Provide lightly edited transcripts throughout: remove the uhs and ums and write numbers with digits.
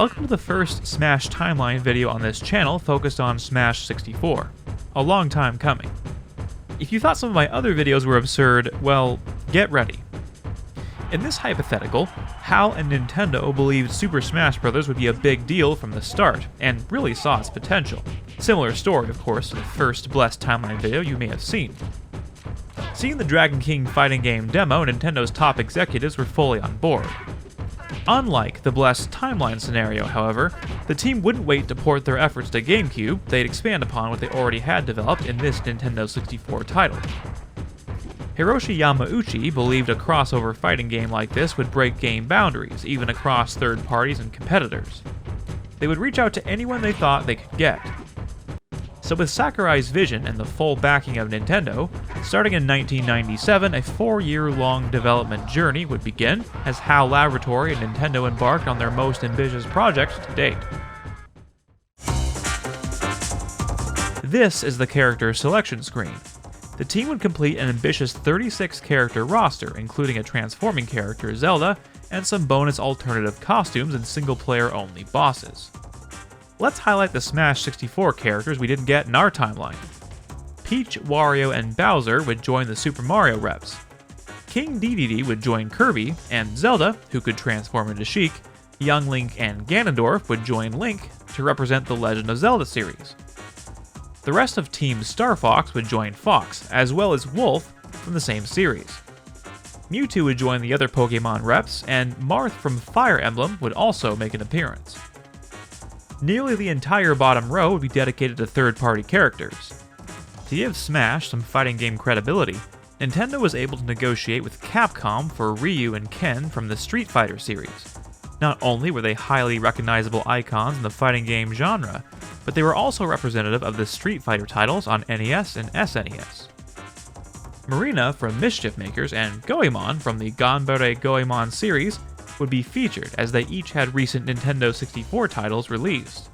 Welcome to the first Smash Timeline video on this channel focused on Smash 64. A long time coming. If you thought some of my other videos were absurd, well, get ready. In this hypothetical, HAL and Nintendo believed Super Smash Bros. Would be a big deal from the start, and really saw its potential. Similar story, of course, to the first Blessed Timeline video you may have seen. Seeing the Dragon King fighting game demo, Nintendo's top executives were fully on board. Unlike the Blessed Timeline scenario, however, the team wouldn't wait to port their efforts to GameCube, they'd expand upon what they already had developed in this Nintendo 64 title. Hiroshi Yamauchi believed a crossover fighting game like this would break game boundaries, even across third parties and competitors. They would reach out to anyone they thought they could get. So with Sakurai's vision and the full backing of Nintendo, starting in 1997, a 4-year-long development journey would begin as HAL Laboratory and Nintendo embarked on their most ambitious project to date. This is the character selection screen. The team would complete an ambitious 36-character roster, including a transforming character, Zelda, and some bonus alternative costumes and single-player-only bosses. Let's highlight the Smash 64 characters we didn't get in our timeline. Peach, Wario, and Bowser would join the Super Mario reps. King Dedede would join Kirby, and Zelda, who could transform into Sheik, Young Link, and Ganondorf would join Link to represent the Legend of Zelda series. The rest of Team Star Fox would join Fox, as well as Wolf from the same series. Mewtwo would join the other Pokemon reps, and Marth from Fire Emblem would also make an appearance. Nearly the entire bottom row would be dedicated to third-party characters. To give Smash some fighting game credibility, Nintendo was able to negotiate with Capcom for Ryu and Ken from the Street Fighter series. Not only were they highly recognizable icons in the fighting game genre, but they were also representative of the Street Fighter titles on NES and SNES. Marina from Mischief Makers and Goemon from the Ganbare Goemon series would be featured as they each had recent Nintendo 64 titles released.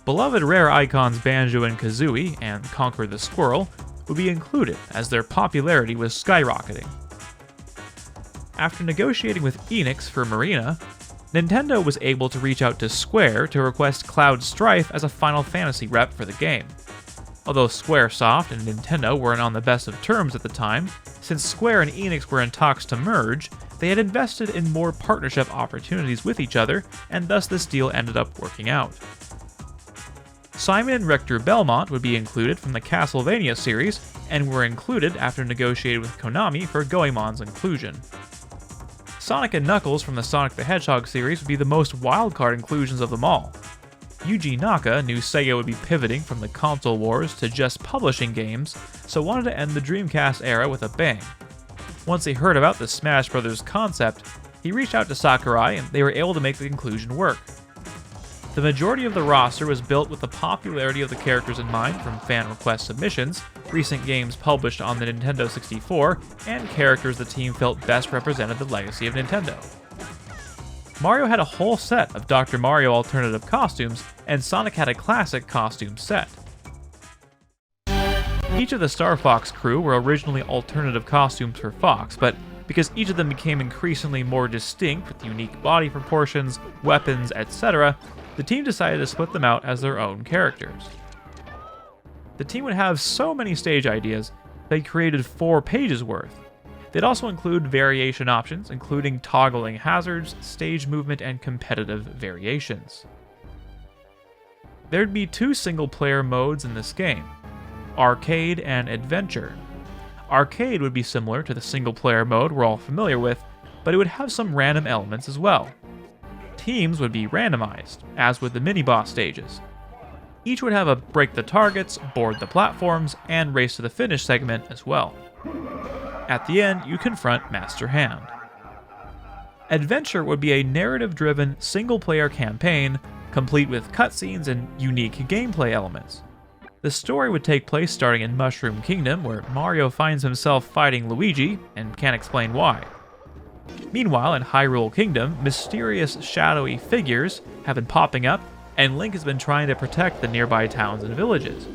Beloved rare icons Banjo and Kazooie and Conquer the Squirrel would be included as their popularity was skyrocketing. After negotiating with Enix for Marina, Nintendo was able to reach out to Square to request Cloud Strife as a Final Fantasy rep for the game. Although Squaresoft and Nintendo weren't on the best of terms at the time, since Square and Enix were in talks to merge, they had invested in more partnership opportunities with each other, and thus this deal ended up working out. Simon and Richter Belmont would be included from the Castlevania series, and were included after negotiating with Konami for Goemon's inclusion. Sonic and Knuckles from the Sonic the Hedgehog series would be the most wildcard inclusions of them all. Yuji Naka knew Sega would be pivoting from the console wars to just publishing games, so wanted to end the Dreamcast era with a bang. Once he heard about the Smash Bros. Concept, he reached out to Sakurai and they were able to make the inclusion work. The majority of the roster was built with the popularity of the characters in mind from fan request submissions, recent games published on the Nintendo 64, and characters the team felt best represented the legacy of Nintendo. Mario had a whole set of Dr. Mario alternative costumes, and Sonic had a classic costume set. Each of the Star Fox crew were originally alternative costumes for Fox, but because each of them became increasingly more distinct with unique body proportions, weapons, etc., the team decided to split them out as their own characters. The team would have so many stage ideas, they created 4 pages worth. They'd also include variation options, including toggling hazards, stage movement, and competitive variations. There'd be 2 single-player modes in this game, Arcade and Adventure. Arcade would be similar to the single-player mode we're all familiar with, but it would have some random elements as well. Teams would be randomized, as with the mini-boss stages. Each would have a break the targets, board the platforms, and race to the finish segment as well. At the end, you confront Master Hand. Adventure would be a narrative-driven, single-player campaign, complete with cutscenes and unique gameplay elements. The story would take place starting in Mushroom Kingdom, where Mario finds himself fighting Luigi, and can't explain why. Meanwhile, in Hyrule Kingdom, mysterious, shadowy figures have been popping up, and Link has been trying to protect the nearby towns and villages.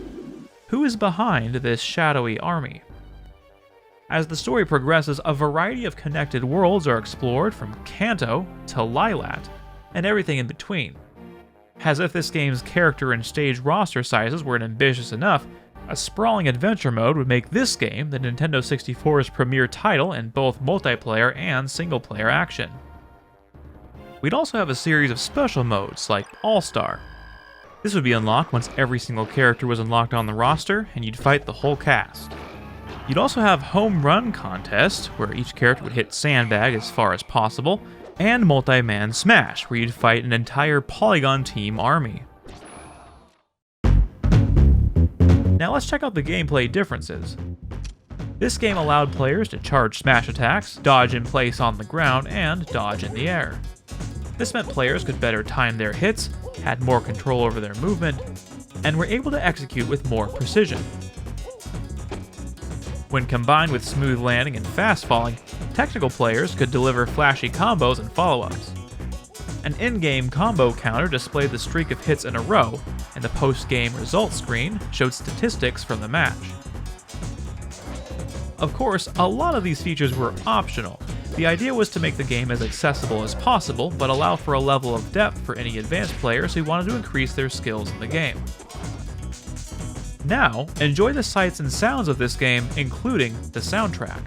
Who is behind this shadowy army? As the story progresses, a variety of connected worlds are explored from Kanto to Lylat, and everything in between. As if this game's character and stage roster sizes weren't ambitious enough, a sprawling adventure mode would make this game the Nintendo 64's premier title in both multiplayer and single-player action. We'd also have a series of special modes like All-Star. This would be unlocked once every single character was unlocked on the roster, and you'd fight the whole cast. You'd also have Home Run Contest, where each character would hit Sandbag as far as possible, and Multi-Man Smash, where you'd fight an entire Polygon Team army. Now let's check out the gameplay differences. This game allowed players to charge smash attacks, dodge in place on the ground, and dodge in the air. This meant players could better time their hits, had more control over their movement, and were able to execute with more precision. When combined with smooth landing and fast falling, technical players could deliver flashy combos and follow-ups. An in-game combo counter displayed the streak of hits in a row, and the post-game results screen showed statistics from the match. Of course, a lot of these features were optional. The idea was to make the game as accessible as possible, but allow for a level of depth for any advanced players who wanted to increase their skills in the game. Now, enjoy the sights and sounds of this game, including the soundtrack.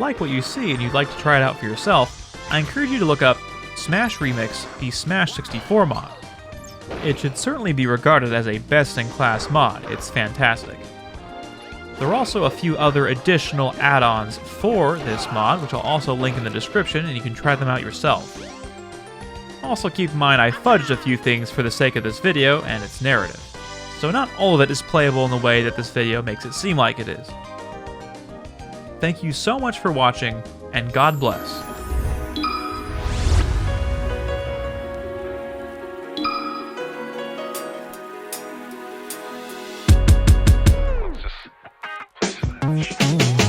like what you see and you'd like to try it out for yourself, I encourage you to look up Smash Remix, the Smash 64 mod. It should certainly be regarded as a best-in-class mod. It's fantastic. There are also a few other additional add-ons for this mod, which I'll also link in the description, and you can try them out yourself. Also keep in mind I fudged a few things for the sake of this video and its narrative, so not all of it is playable in the way that this video makes it seem like it is. Thank you so much for watching, and God bless. What's this?